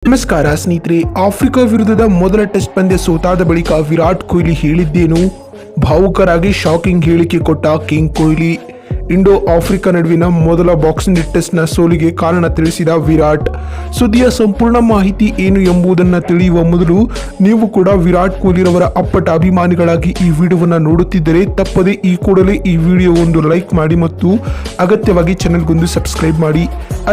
ನಮಸ್ಕಾರ ಸ್ನೇಹಿತರೆ, ಆಫ್ರಿಕಾ ವಿರುದ್ಧದ ಮೊದಲ ಟೆಸ್ಟ್ ಪಂದ್ಯ ಸೋತಾದ ಬಳಿಕ ವಿರಾಟ್ ಕೊಹ್ಲಿ ಹೇಳಿದ್ದೇನು? ಭಾವುಕರಾಗಿ ಶಾಕಿಂಗ್ ಹೇಳಿಕೆ ಕೊಟ್ಟ ಕಿಂಗ್ ಕೊಹ್ಲಿ. ಇಂಡೋ ಆಫ್ರಿಕಾ ನಡುವಿನ ಮೊದಲ ಬಾಕ್ಸಿಂಗ್ ಟೆಸ್ಟ್ನ ಸೋಲಿಗೆ ಕಾರಣ ತಿಳಿಸಿದ ವಿರಾಟ್. ಸುದ್ದಿಯ ಸಂಪೂರ್ಣ ಮಾಹಿತಿ ಏನು ಎಂಬುದನ್ನು ತಿಳಿಯುವ ಮೊದಲು ನೀವು ಕೂಡ ವಿರಾಟ್ ಕೊಹ್ಲಿರವರ ಅಪ್ಪಟ ಅಭಿಮಾನಿಗಳಾಗಿ ಈ ವಿಡಿಯೋವನ್ನು ನೋಡುತ್ತಿದ್ದರೆ ತಪ್ಪದೆ ಈ ಕೂಡಲೇ ಈ ವಿಡಿಯೋ ಒಂದು ಲೈಕ್ ಮಾಡಿ ಮತ್ತು ಅಗತ್ಯವಾಗಿ ಚಾನೆಲ್ಗೊಂದು ಸಬ್ಸ್ಕ್ರೈಬ್ ಮಾಡಿ.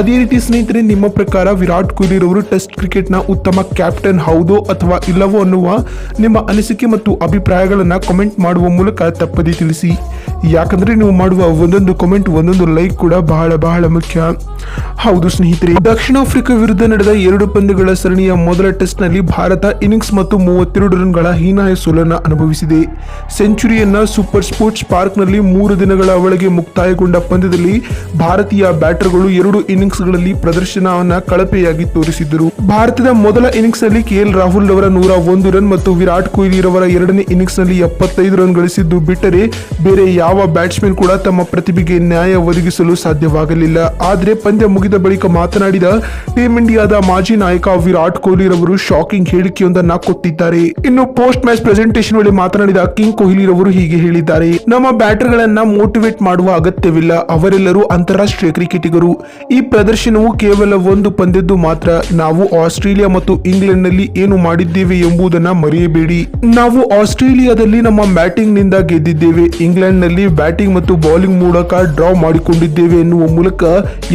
ಅದೇ ರೀತಿ ಸ್ನೇಹಿತರೆ, ನಿಮ್ಮ ಪ್ರಕಾರ ವಿರಾಟ್ ಕೊಹ್ಲಿರವರು ಟೆಸ್ಟ್ ಕ್ರಿಕೆಟ್ನ ಉತ್ತಮ ಕ್ಯಾಪ್ಟನ್ ಹೌದೋ ಅಥವಾ ಇಲ್ಲವೋ ಅನ್ನುವ ನಿಮ್ಮ ಅನಿಸಿಕೆ ಮತ್ತು ಅಭಿಪ್ರಾಯಗಳನ್ನು ಕಮೆಂಟ್ ಮಾಡುವ ಮೂಲಕ ತಪ್ಪದೆ ತಿಳಿಸಿ. ಯಾಕಂದ್ರೆ ನೀವು ಮಾಡುವ ಒಂದೊಂದು ಕಮೆಂಟ್, ಒಂದೊಂದು ಲೈಕ್ ಕೂಡ ಬಹಳ ಬಹಳ ಮುಖ್ಯ. ಹೌದು ಸ್ನೇಹಿತರೆ, ದಕ್ಷಿಣ ಆಫ್ರಿಕಾ ವಿರುದ್ಧ ನಡೆದ 2 ಪಂದ್ಯಗಳ ಸರಣಿಯ ಮೊದಲ ಟೆಸ್ಟ್ ನಲ್ಲಿ ಭಾರತ ಇನ್ನಿಂಗ್ಸ್ ಮತ್ತು 32 ರನ್ಗಳ ಹೀನಾಯ ಸೋಲನ್ನು ಅನುಭವಿಸಿದೆ. ಸೆಂಚುರಿಯನ್ನ ಸೂಪರ್ ಸ್ಪೋರ್ಟ್ಸ್ ಪಾರ್ಕ್ ನಲ್ಲಿ 3 ದಿನಗಳ ಒಳಗೆ ಮುಕ್ತಾಯಗೊಂಡ ಪಂದ್ಯದಲ್ಲಿ ಭಾರತೀಯ ಬ್ಯಾಟರ್ಗಳು 2 ಇನ್ನಿಂಗ್ಸ್ಗಳಲ್ಲಿ ಪ್ರದರ್ಶನವನ್ನ ಕಳಪೆಯಾಗಿ ತೋರಿಸಿದ್ದರು. ಭಾರತದ ಮೊದಲ ಇನ್ನಿಂಗ್ಸ್ ನಲ್ಲಿ KL ರಾಹುಲ್ ಅವರ 101 ರನ್ ಮತ್ತು ವಿರಾಟ್ ಕೊಹ್ಲಿ ರವರ 2ನೇ ಇನ್ನಿಂಗ್ಸ್ ನಲ್ಲಿ 75 ರನ್ ಗಳಿಸಿದ್ದು ಬಿಟ್ಟರೆ ಬೇರೆ ಯಾವ ಬ್ಯಾಟ್ಸ್ಮನ್ ಕೂಡ ತಮ್ಮ ಪ್ರತಿಭೆಗೆ ನ್ಯಾಯ ಒದಗಿಸಲು ಸಾಧ್ಯವಾಗಲಿಲ್ಲ. ಆದರೆ ಪಂದ್ಯ ಮುಗಿದ ಬಳಿಕ ಮಾತನಾಡಿದ ಟೀಂ ಇಂಡಿಯಾದ ಮಾಜಿ ನಾಯಕ ವಿರಾಟ್ ಕೊಹ್ಲಿ ರವರು ಶಾಕಿಂಗ್ ಹೇಳಿಕೆಯೊಂದನ್ನ ಕೊಟ್ಟಿದ್ದಾರೆ. ಇನ್ನು ಪೋಸ್ಟ್ ಮ್ಯಾಚ್ ಪ್ರೆಸೆಂಟೇಷನ್ ವೇಳೆ ಮಾತನಾಡಿದ ಕಿಂಗ್ ಕೊಹ್ಲಿ ರವರು ಹೀಗೆ ಹೇಳಿದ್ದಾರೆ: ನಮ್ಮ ಬ್ಯಾಟರ್ ಗಳನ್ನ ಮೋಟಿವೇಟ್ ಮಾಡುವ ಅಗತ್ಯವಿಲ್ಲ, ಅವರೆಲ್ಲರೂ ಅಂತಾರಾಷ್ಟ್ರೀಯ ಕ್ರಿಕೆಟಿಗರು. ಈ ಪ್ರದರ್ಶನವು ಕೇವಲ ಒಂದು ಪಂದ್ಯದ್ದು ಮಾತ್ರ. ನಾವು ಆಸ್ಟ್ರೇಲಿಯಾ ಮತ್ತು ಇಂಗ್ಲೆಂಡ್ ನಲ್ಲಿ ಏನು ಮಾಡಿದ್ದೇವೆ ಎಂಬುದನ್ನ ಮರೆಯಬೇಡಿ. ನಾವು ಆಸ್ಟ್ರೇಲಿಯಾದಲ್ಲಿ ನಮ್ಮ ಬ್ಯಾಟಿಂಗ್ ನಿಂದ ಗೆದ್ದಿದ್ದೇವೆ, ಇಂಗ್ಲೆಂಡ್ ನಲ್ಲಿ ಬ್ಯಾಟಿಂಗ್ ಮತ್ತು ಬೌಲಿಂಗ್ ಮೂಲಕ ಡ್ರಾ ಮಾಡಿಕೊಂಡಿದ್ದೇವೆ ಎನ್ನುವ ಮೂಲಕ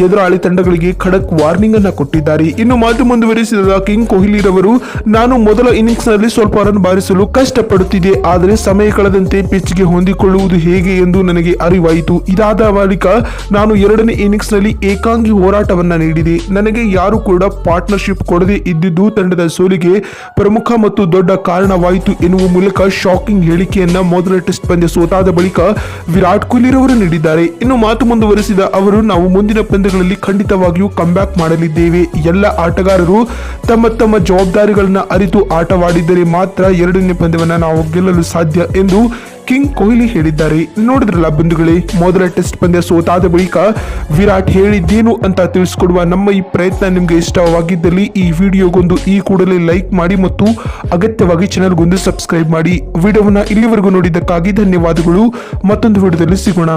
ಎದುರಾಳಿ ತಂಡಗಳಿಗೆ ಖಡಕ್ ವಾರ್ನಿಂಗ್ ಅನ್ನ ಕೊಟ್ಟಿದ್ದಾರೆ. ಇನ್ನು ಮಾತು ಮುಂದುವರಿಸಿದ ಕಿಂಗ್ ಕೊಹ್ಲಿ ರವರು, ನಾನು ಮೊದಲ ಇನ್ನಿಂಗ್ಸ್ ನಲ್ಲಿ ಸ್ವಲ್ಪ ರನ್ ಬಾರಿಸಲು ಕಷ್ಟಪಡುತ್ತಿದೆ, ಆದರೆ ಸಮಯ ಕಳೆದಂತೆ ಪಿಚ್ಗೆ ಹೊಂದಿಕೊಳ್ಳುವುದು ಹೇಗೆ ಎಂದು ನನಗೆ ಅರಿವಾಯಿತು. ಇದಾದ ಬಳಿಕ ನಾನು 2ನೇ ಇನ್ನಿಂಗ್ಸ್ ನಲ್ಲಿ ಏಕಾಂಗಿ ಹೋರಾಟವನ್ನ ನೀಡಿದೆ. ನನಗೆ ಯಾರು ಕೂಡ ಪಾರ್ಟ್ನರ್ಶಿಪ್ ಕೊಡದೆ ಇದ್ದಿದ್ದು ತಂಡದ ಸೋಲಿಗೆ ಪ್ರಮುಖ ಮತ್ತು ದೊಡ್ಡ ಕಾರಣವಾಯಿತು ಎನ್ನುವ ಮೂಲಕ ಶಾಕಿಂಗ್ ಹೇಳಿಕೆಯನ್ನ ಮೊದಲ ಟೆಸ್ಟ್ ಪಂದ್ಯ ಸೋತಾದ ಬಳಿಕ ವಿರಾಟ್ ಕೊಹ್ಲಿ ರವರು ನೀಡಿದ್ದಾರೆ. ಇನ್ನು ಮಾತು ಮುಂದುವರಿಸಿದ ಅವರು, ನಾವು ಮುಂದಿನ ಪಂದ್ಯಗಳಲ್ಲಿ ಖಂಡಿತವಾಗಿಯೂ ಕಂಬ್ಯಾಕ್ ಮಾಡಲಿದ್ದೇವೆ. ಎಲ್ಲ ಆಟಗಾರರು ತಮ್ಮ ತಮ್ಮ ಜವಾಬ್ದಾರಿಗಳನ್ನ ಅರಿತು ಆಟವಾಡಿದರೆ ಮಾತ್ರ 2ನೇ ಪಂದ್ಯವನ್ನ ನಾವು ಗೆಲ್ಲಲು ಸಾಧ್ಯ ಎಂದು ಕಿಂಗ್ ಕೊಹ್ಲಿ ಹೇಳಿದ್ದಾರೆ. ನೋಡಿದ್ರಲ್ಲ ಬಂಧುಗಳೇ, ಮೊದಲ ಟೆಸ್ಟ್ ಪಂದ್ಯ ಸೋತಾದ ಬಳಿಕ ವಿರಾಟ್ ಹೇಳಿದ್ದೇನು ಅಂತ ತಿಳಿಸ್ಕೊಡುವ ನಮ್ಮ ಈ ಪ್ರಯತ್ನ ನಿಮ್ಗೆ ಇಷ್ಟವಾಗಿದ್ದಲ್ಲಿ ಈ ವಿಡಿಯೋಗೊಂದು ಈ ಕೂಡಲೇ ಲೈಕ್ ಮಾಡಿ ಮತ್ತು ಅಗತ್ಯವಾಗಿ ಚಾನೆಲ್ಗೊಂದು ಸಬ್ಸ್ಕ್ರೈಬ್ ಮಾಡಿ. ವಿಡಿಯೋವನ್ನ ಇಲ್ಲಿವರೆಗೂ ನೋಡಿದ್ದಕ್ಕಾಗಿ ಧನ್ಯವಾದಗಳು. ಮತ್ತೊಂದು ವಿಡಿಯೋದಲ್ಲಿ ಸಿಗೋಣ.